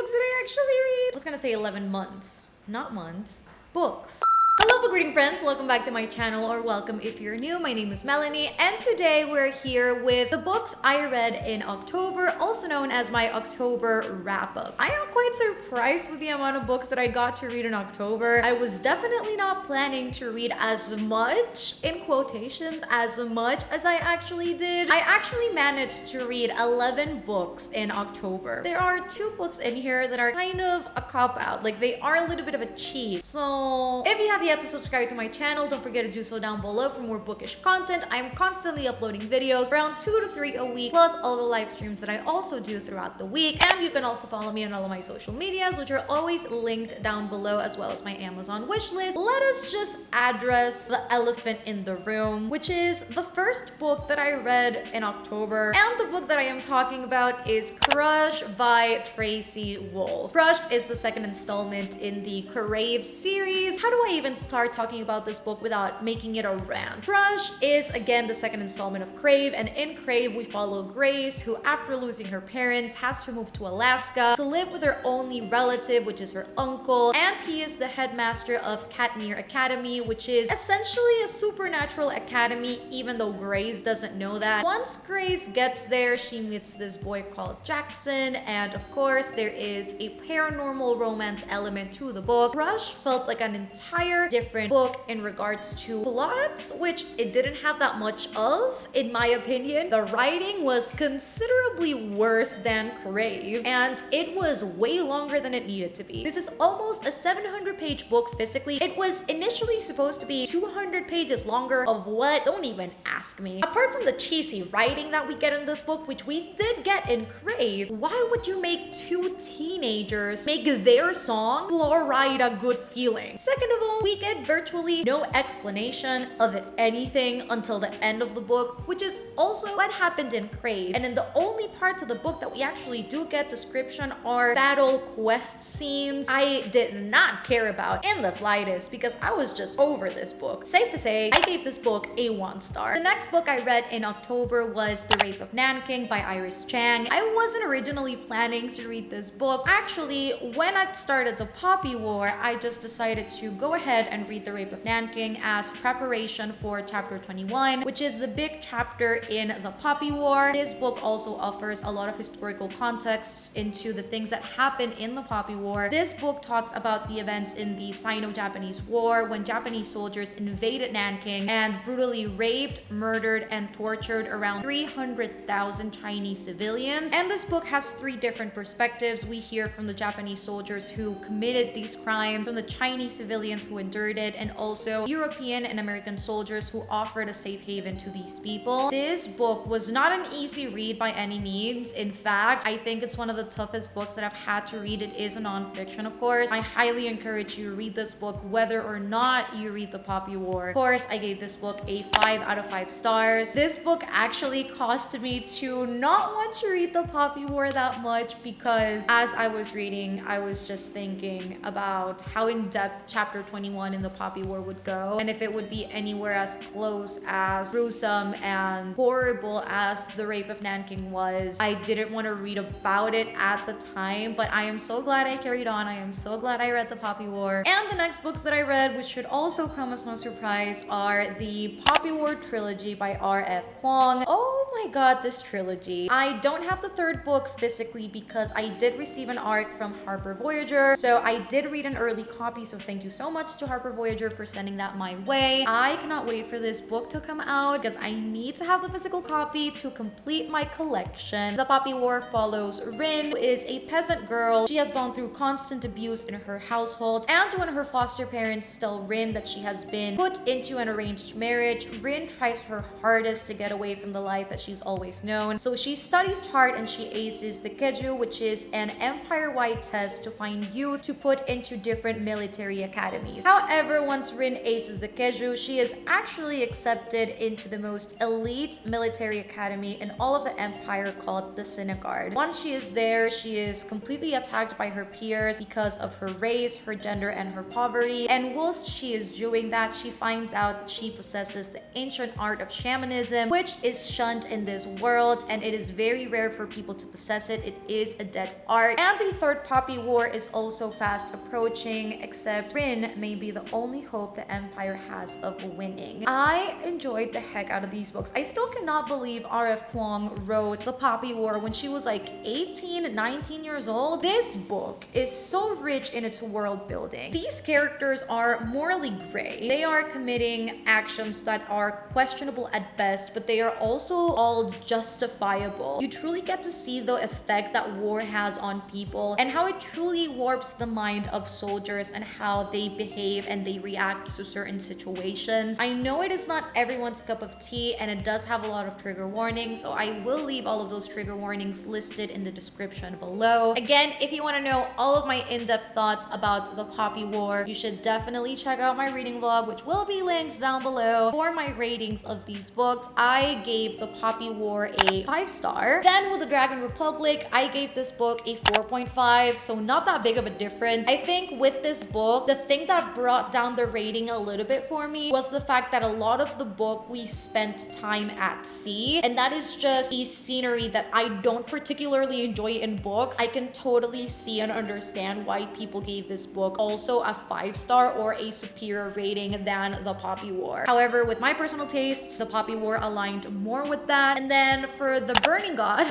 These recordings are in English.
books did I actually read? I was gonna say 11 months. Not months. Books. Hello book reading friends, welcome back to my channel, or welcome if you're new. My name is Melanie and today we're here with the books I read in October, also known as my October wrap-up. I am quite surprised with the amount of books that I got to read in October. I was definitely not planning to read as much, in quotations, as much as I actually did. I actually managed to read 11 books in October. There are 2 books in here that are kind of a cop-out, like they are a little bit of a cheat. So if you have yet to subscribe to my channel, don't forget to do so down below for more bookish content. I'm constantly uploading videos, around 2 to 3 a week, plus all the live streams that I also do throughout the week. And you can also follow me on all of my social medias, which are always linked down below, as well as my Amazon wishlist. Let us just address the elephant in the room, which is the first book that I read in October. And the book that I am talking about is Crush by Tracy Wolff. Crush is the second installment in the Crave series. How do I even start talking about this book without making it a rant? Crush is again the second installment of Crave, and in Crave we follow Grace, who after losing her parents has to move to Alaska to live with her only relative, which is her uncle, and he is the headmaster of Katmere Academy, which is essentially a supernatural academy, even though Grace doesn't know that. Once Grace gets there, she meets this boy called Jackson, and of course there is a paranormal romance element to the book. Crush felt like an entire different book in regards to plots, which it didn't have that much of, in my opinion. The writing was considerably worse than Crave, and it was way longer than it needed to be. This is almost a 700-page book physically. It was initially supposed to be 200 pages longer. Of what? Don't even ask me. Apart from the cheesy writing that we get in this book, which we did get in Crave, why would you make 2 teenagers make their song Florida Good Feeling? Second of all, we get virtually no explanation of anything until the end of the book, which is also what happened in Crave. And in the only parts of the book that we actually do get description are battle quest scenes I did not care about in the slightest, because I was just over this book. Safe to say, I gave this book a 1 star. The next book I read in October was The Rape of Nanking by Iris Chang. I wasn't originally planning to read this book. Actually, when I started the Poppy War, I just decided to go ahead and read The Rape of Nanking as preparation for chapter 21, which is the big chapter in the Poppy War. This book also offers a lot of historical contexts into the things that happen in the Poppy War. This book talks about the events in the Sino-Japanese War, when Japanese soldiers invaded Nanking and brutally raped, murdered, and tortured around 300,000 Chinese civilians. And this book has 3 different perspectives. We hear from the Japanese soldiers who committed these crimes, from the Chinese civilians who endured it, and also European and American soldiers who offered a safe haven to these people. This book was not an easy read by any means. In fact, I think it's one of the toughest books that I've had to read. It is a non-fiction, of course. I highly encourage you to read this book whether or not you read the Poppy War. Of course, I gave this book a 5 out of 5 stars. This book actually caused me to not want to read the Poppy War that much, because as I was reading, I was just thinking about how in-depth chapter 21 in the Poppy War would go, and if it would be anywhere as close as gruesome and horrible as The Rape of Nanking was. I didn't want to read about it at the time, but I am so glad I carried on. I am so glad I read the Poppy War. And the next books that I read, which should also come as no surprise, are the Poppy War trilogy by R.F. Kuang. Oh my god, this trilogy. I don't have the 3rd book physically because I did receive an ARC from Harper Voyager, so I did read an early copy, so thank you so much to Harper Voyager for sending that my way. I cannot wait for this book to come out because I need to have the physical copy to complete my collection. The Poppy War follows Rin, who is a peasant girl. She has gone through constant abuse in her household, and when her foster parents tell Rin that she has been put into an arranged marriage, Rin tries her hardest to get away from the life that she's always known. So she studies hard and she aces the Keju, which is an empire-wide test to find youth to put into different military academies. However, once Rin aces the Keju, she is actually accepted into the most elite military academy in all of the empire, called the Synecard. Once she is there, she is completely attacked by her peers because of her race, her gender, and her poverty. And whilst she is doing that, she finds out that she possesses the ancient art of shamanism, which is shunned in this world, and it is very rare for people to possess it. It is a dead art. And the third Poppy War is also fast approaching, except Rin may be the only hope the Empire has of winning. I enjoyed the heck out of these books. I still cannot believe R.F. Kuang wrote the Poppy War when she was like 18, 19 years old. This book is so rich in its world building. These characters are morally gray. They are committing actions that are questionable at best, but they are also all justifiable. You truly get to see the effect that war has on people and how it truly warps the mind of soldiers and how they behave and they react to certain situations. I know it is not everyone's cup of tea, and it does have a lot of trigger warnings, so I will leave all of those trigger warnings listed in the description below. Again, if you want to know all of my in-depth thoughts about the Poppy War, you should definitely check out my reading vlog, which will be linked down below. For my ratings of these books, I gave the Poppy War a 5-star. Then with the Dragon Republic, I gave this book a 4.5, so not that big of a difference. I think with this book, the thing that brought down the rating a little bit for me was the fact that a lot of the book we spent time at sea, and that is just a scenery that I don't particularly enjoy in books. I can totally see and understand why people gave this book also a 5-star or a superior rating than the Poppy War. However, with my personal tastes, the Poppy War aligned more with that. And then for the Burning God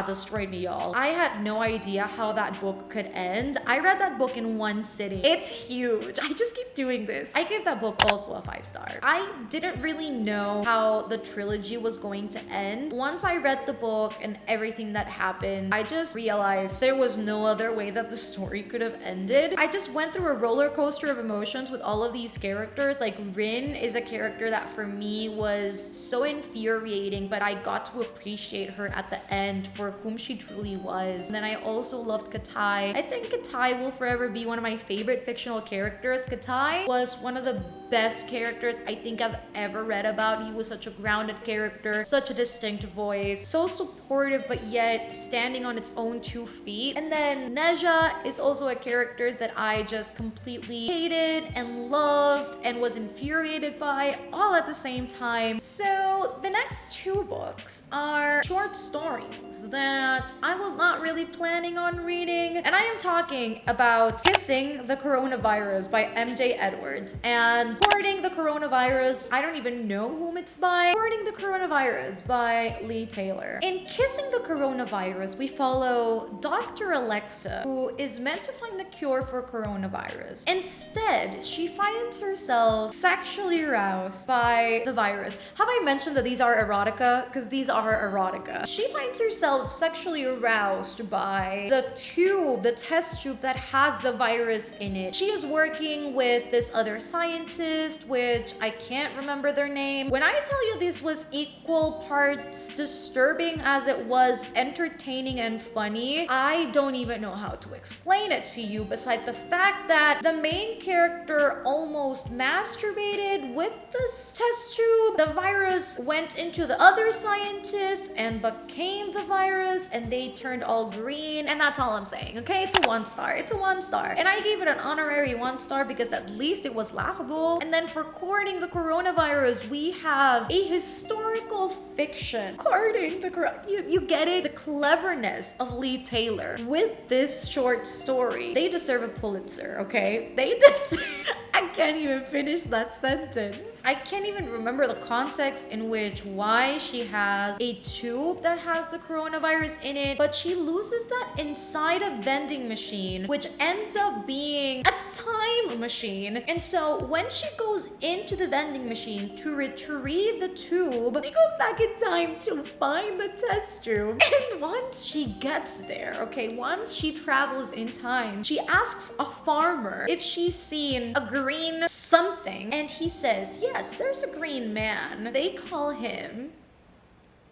destroyed me, y'all. I had no idea how that book could end. I read that book in one sitting. It's huge. I just keep doing this. I gave that book also a 5-star. I didn't really know how the trilogy was going to end. Once I read the book and everything that happened, I just realized there was no other way that the story could have ended. I just went through a roller coaster of emotions with all of these characters. Like Rin is a character that for me was so infuriating, but I got to appreciate her at the end for whom she truly was. And then I also loved Katai. I think Katai will forever be one of my favorite fictional characters. Katai was one of the best characters I think I've ever read about. He was such a grounded character, such a distinct voice, so supportive but yet standing on its own 2 feet. And then Neja is also a character that I just completely hated and loved and was infuriated by all at the same time. So the next 2 books are short stories that I was not really planning on reading, and I am talking about Kissing the Coronavirus by MJ Edwards and Boarding the Coronavirus, I don't even know whom it's by, Boarding the Coronavirus by Lee Taylor. In Kissing the Coronavirus, we follow Dr. Alexa, who is meant to find the cure for coronavirus. Instead, she finds herself sexually aroused by the virus. Have I mentioned that these are erotica? Because these are erotica. She finds herself sexually aroused by the tube, the test tube that has the virus in it. She is working with this other scientist, which I can't remember their name. When I tell you this was equal parts disturbing as it was entertaining and funny, I don't even know how to explain it to you, besides the fact that the main character almost masturbated with this test tube. The virus went into the other scientist and became the virus, and they turned all green, and that's all I'm saying, okay? It's a 1-star. It's a 1-star. And I gave it an honorary 1-star because at least it was laughable. And then for Courting the Coronavirus, we have a historical fiction. Courting the you get it? The cleverness of Lee Taylor with this short story. They deserve a Pulitzer, okay? They deserve... I can't even finish that sentence. I can't even remember the context in which why she has a tube that has the coronavirus in it, but she loses that inside a vending machine, which ends up being a time machine. And so when she goes into the vending machine to retrieve the tube, she goes back in time to find the test tube. And once she gets there, okay, once she travels in time, she asks a farmer if she's seen a green something, and he says, yes, there's a green man. They call him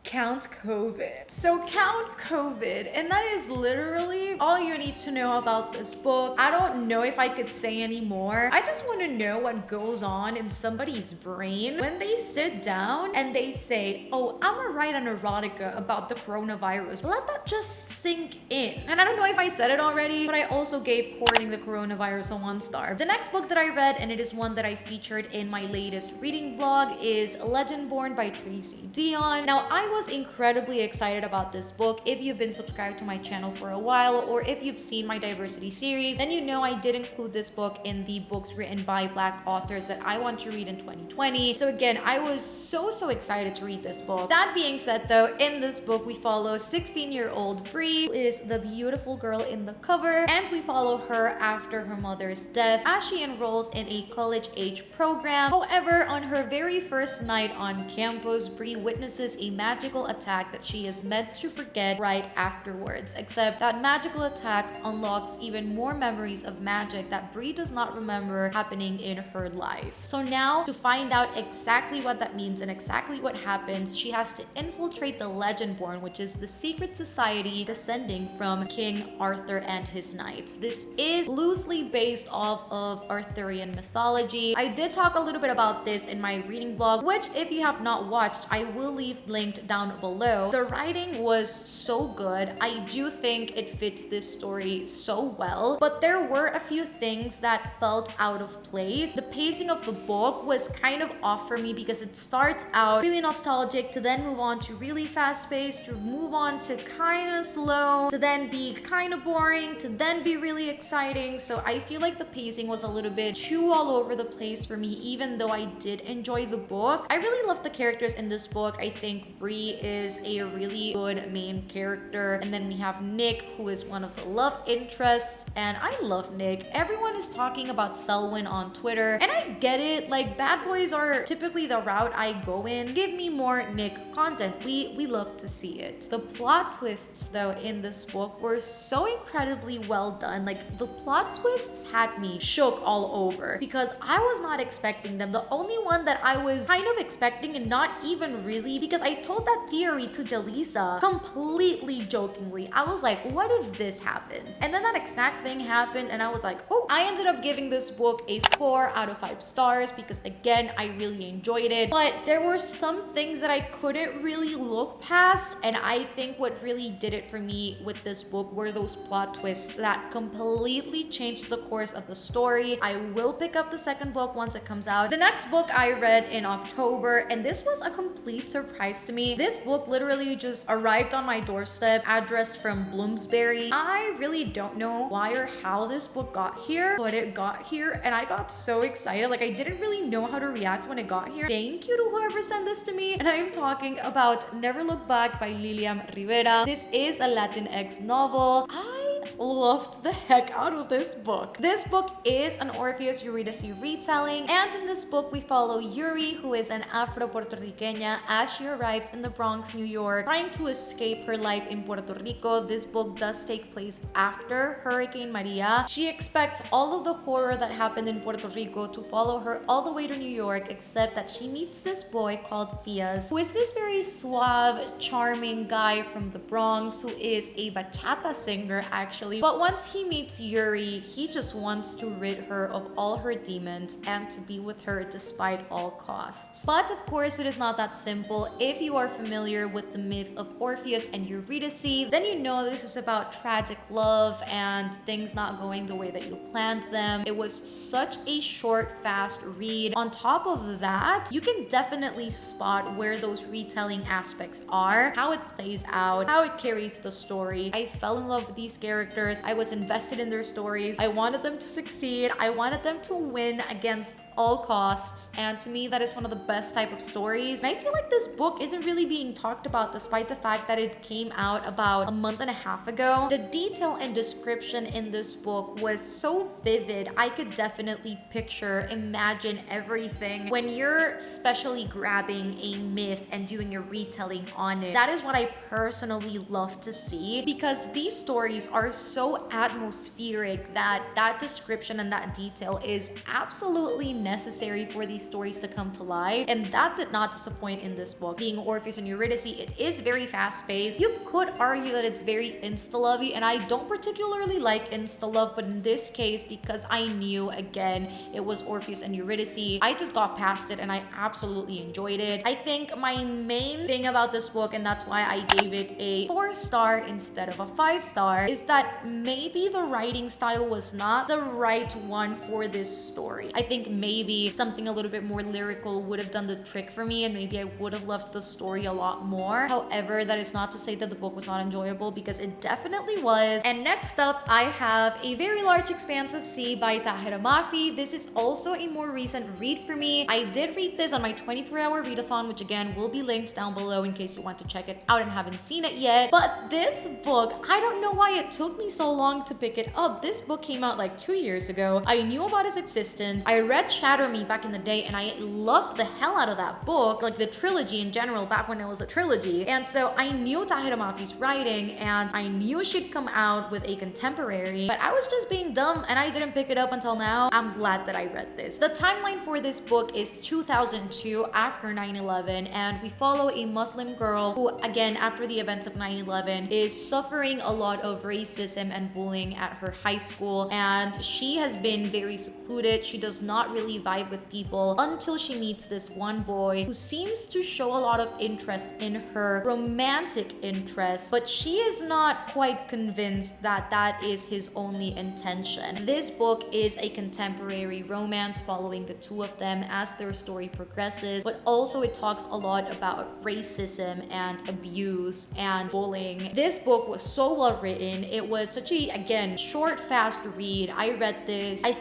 Count COVID. So Count COVID, and that is literally all you need to know about this book. I don't know if I could say any more. I just want to know what goes on in somebody's brain when they sit down and they say, oh, I'm gonna write an erotica about the coronavirus. Let that just sink in. And I don't know if I said it already, but I also gave Courting the Coronavirus a 1-star. The next book that I read, and it is one that I featured in my latest reading vlog, is Legendborn by Tracy Dion. Now, I was incredibly excited about this book. If you've been subscribed to my channel for a while, or if you've seen my diversity series, then you know I did include this book in the books written by Black authors that I want to read in 2020. So again, I was so excited to read this book. That being said though, in this book we follow 16-year-old Bree, who is the beautiful girl in the cover, and we follow her after her mother's death as she enrolls in a college-age program. However, on her very first night on campus, Bree witnesses a magical attack that she is meant to forget right afterwards, except that magical attack unlocks even more memories of magic that Bree does not remember happening in her life. So now, to find out exactly what that means and exactly what happens, she has to infiltrate the Legendborn, which is the secret society descending from King Arthur and his knights. This is loosely based off of Arthurian mythology. I did talk a little bit about this in my reading vlog, which if you have not watched, I will leave linked down below. The writing was so good. I do think it fits this story so well, but there were a few things that felt out of place. The pacing of the book was kind of off for me because it starts out really nostalgic to then move on to really fast-paced, to move on to kind of slow, to then be kind of boring, to then be really exciting. So I feel like the pacing was a little bit too all over the place for me, even though I did enjoy the book. I really love the characters in this book. I think Bree is a really good main character, and then we have Nick, who is one of the love interests, and I love Nick. Everyone is talking about Selwyn on Twitter, and I get it. Like, bad boys are typically the route I go in. Give me more Nick content. We love to see it. The plot twists though in this book were so incredibly well done. Like, the plot twists had me shook all over because I was not expecting them. The only one that I was kind of expecting, and not even really, because I told that theory to Jalisa completely jokingly. I was like, what if this happens? And then that exact thing happened, and I was like, oh. I ended up giving this book a 4 out of 5 stars because again, I really enjoyed it, but there were some things that I couldn't really look past, and I think what really did it for me with this book were those plot twists that completely changed the course of the story. I will pick up the second book once it comes out. The next book I read in October, and this was a complete surprise to me. This book literally just arrived on my doorstep, addressed from Bloomsbury. I really don't know why or how this book got here, but it got here, and I got so excited. Like, I didn't really know how to react when it got here. Thank you to whoever sent this to me. And I am talking about Never Look Back by Lilian Rivera. This is a Latinx novel. I loved the heck out of this book. This book is an Orpheus Eurydice retelling, and in this book we follow Yuri, who is an Afro-Puerto Riqueña, as she arrives in the Bronx, New York, trying to escape her life in Puerto Rico. This book does take place after Hurricane Maria. She expects all of the horror that happened in Puerto Rico to follow her all the way to New York, except that she meets this boy called Fias, who is this very suave, charming guy from the Bronx who is a bachata singer actually. But once he meets Yuri, he just wants to rid her of all her demons and to be with her despite all costs. But of course, it is not that simple. If you are familiar with the myth of Orpheus and Eurydice, then you know this is about tragic love and things not going the way that you planned them. It was such a short, fast read. On top of that, you can definitely spot where those retelling aspects are, how it plays out, how it carries the story. I fell in love with these characters. I was invested in their stories. I wanted them to succeed. I wanted them to win against all costs. And to me, that is one of the best type of stories. And I feel like this book isn't really being talked about despite the fact that it came out about a month and a half ago. The detail and description in this book was so vivid. I could definitely picture, imagine everything when you're especially grabbing a myth and doing a retelling on it. That is what I personally love to see, because these stories are so atmospheric that that description and that detail is absolutely necessary for these stories to come to life, and that did not disappoint in this book. Being Orpheus and Eurydice, it is very fast-paced. You could argue that it's very insta-lovey, and I don't particularly like insta-love, but in this case, because I knew, again, it was Orpheus and Eurydice, I just got past it and I absolutely enjoyed it. I think my main thing about this book, and that's why I gave it a 4-star instead of a 5-star, is that that maybe the writing style was not the right one for this story. I think maybe something a little bit more lyrical would have done the trick for me, and maybe I would have loved the story a lot more. However, that is not to say that the book was not enjoyable, because it definitely was. And next up, I have A Very Large Expanse of Sea by Tahira Mafi. This is also a more recent read for me. I did read this on my 24-hour readathon, which again will be linked down below in case you want to check it out and haven't seen it yet. But this book, I don't know why it took me so long to pick it up. This book came out like 2 years ago. I knew about its existence. I read Shatter Me back in the day, and I loved the hell out of that book, like the trilogy in general, back when it was a trilogy. And so I knew Tahira Mafi's writing, and I knew she'd come out with a contemporary, but I was just being dumb and I didn't pick it up until now. I'm glad that I read this. The timeline for this book is 2002, after 9/11, and we follow a Muslim girl who, again, after the events of 9/11, is suffering a lot of racism and bullying at her high school, and she has been very secluded. She does not really vibe with people until she meets this one boy who seems to show a lot of interest in her, romantic interest, but she is not quite convinced that that is his only intention. This book is a contemporary romance following the two of them as their story progresses, but also it talks a lot about racism and abuse and bullying. This book was so well written. It was such a, again, short, fast read. I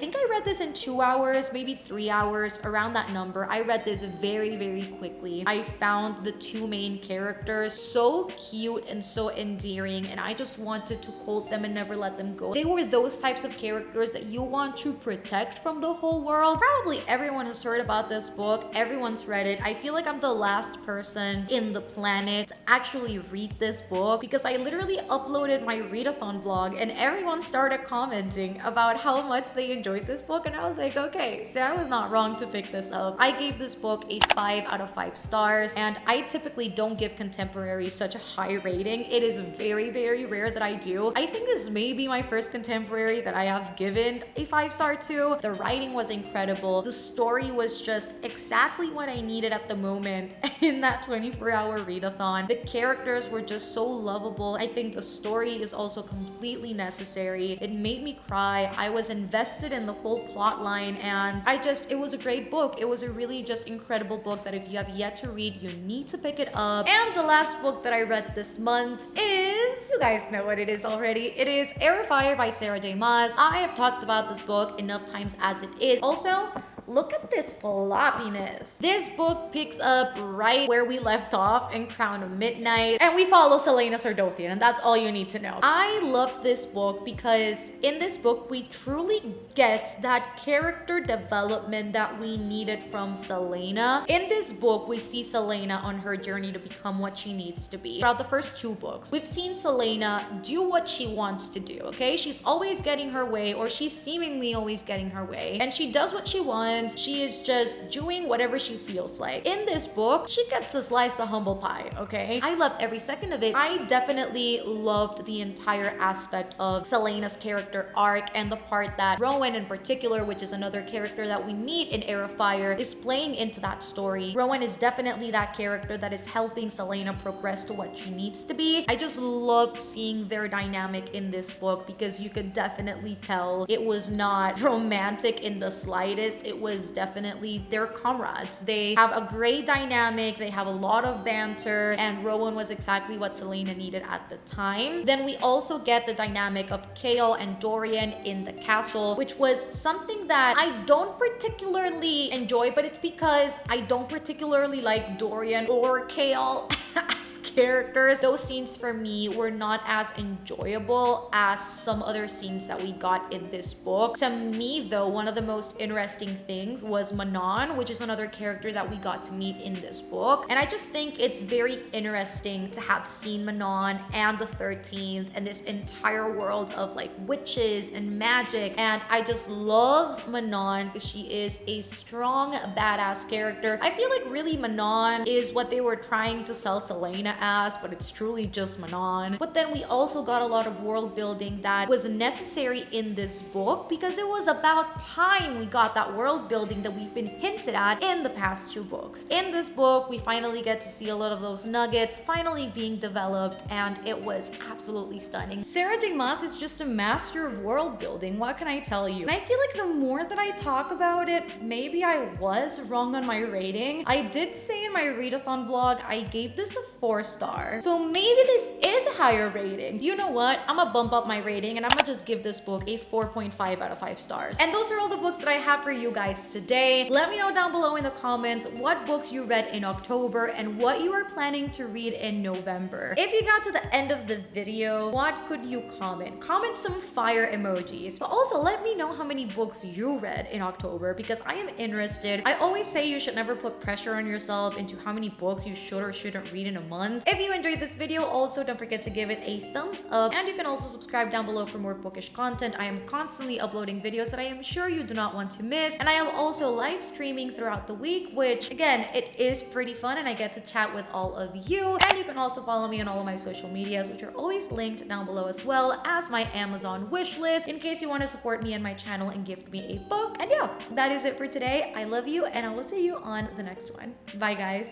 think I read this in 2 hours, maybe 3 hours, around that number. I read this very, very quickly. I found the two main characters so cute and so endearing, and I just wanted to hold them and never let them go. They were those types of characters that you want to protect from the whole world. Probably everyone has heard about this book. Everyone's read it. I feel like I'm the last person in the planet to actually read this book, because I literally uploaded my readathon vlog and everyone started commenting about how much they enjoyed this book, and I was like, okay, so I was not wrong to pick this up. I gave this book a 5 out of 5 stars, and I typically don't give contemporary such a high rating. It is very, very rare that I do. I think this may be my first contemporary that I have given a 5-star to. The writing was incredible. The story was just exactly what I needed at the moment in that 24-hour readathon. The characters were just so lovable. I think the story is also completely necessary. It made me cry. I was invested in the whole plot line, and it was a great book. It was a really just incredible book that if you have yet to read, you need to pick it up. And the last book that I read this month is, you guys know what it is already. It is Air of Fire by Sarah J. Maas. I have talked about this book enough times as it is. Also, look at this floppiness. This book picks up right where we left off in Crown of Midnight, and we follow Selena Sardothian, and that's all you need to know. I loved this book because in this book, we truly get that character development that we needed from Selena. In this book, we see Selena on her journey to become what she needs to be. Throughout the first 2 books, we've seen Selena do what she wants to do, okay? She's always getting her way, or she's seemingly always getting her way, and she does what she wants. She is just doing whatever she feels like. In this book, she gets a slice of humble pie, okay? I loved every second of it. I definitely loved the entire aspect of Selena's character arc, and the part that Rowan in particular, which is another character that we meet in Air of Fire, is playing into that story. Rowan is definitely that character that is helping Selena progress to what she needs to be. I just loved seeing their dynamic in this book, because you could definitely tell it was not romantic in the slightest. It was definitely their comrades. They have a great dynamic, they have a lot of banter, and Rowan was exactly what Selena needed at the time. Then we also get the dynamic of Kale and Dorian in the castle, which was something that I don't particularly enjoy, but it's because I don't particularly like Dorian or Kale as characters. Those scenes for me were not as enjoyable as some other scenes that we got in this book. To me though, one of the most interesting things was Manon, which is another character that we got to meet in this book. And I just think it's very interesting to have seen Manon and the 13th and this entire world of like witches and magic. And I just love Manon because she is a strong, badass character. I feel like really Manon is what they were trying to sell Selena ass, but it's truly just Manon. But then we also got a lot of world building that was necessary in this book because it was about time we got that world building that we've been hinted at in the past 2 books. In this book, we finally get to see a lot of those nuggets finally being developed, and it was absolutely stunning. Sarah J. Maas is just a master of world building, what can I tell you? And I feel like the more that I talk about it, maybe I was wrong on my rating. I did say in my readathon vlog, I gave this a 4-star. So maybe this is a higher rating. You know what? I'm gonna bump up my rating and I'm gonna just give this book a 4.5 out of 5 stars. And those are all the books that I have for you guys today. Let me know down below in the comments what books you read in October and what you are planning to read in November. If you got to the end of the video, what could you comment? Comment some fire emojis. But also let me know how many books you read in October because I am interested. I always say you should never put pressure on yourself into how many books you should or shouldn't read in a month. If you enjoyed this video, also don't forget to give it a thumbs up, and you can also subscribe down below for more bookish content. I am constantly uploading videos that I am sure you do not want to miss, and I am also live streaming throughout the week, which again, it is pretty fun and I get to chat with all of you. And you can also follow me on all of my social medias, which are always linked down below, as well as my Amazon wish list in case you want to support me and my channel and gift me a book. And yeah, that is it for today. I love you and I will see you on the next one. Bye guys.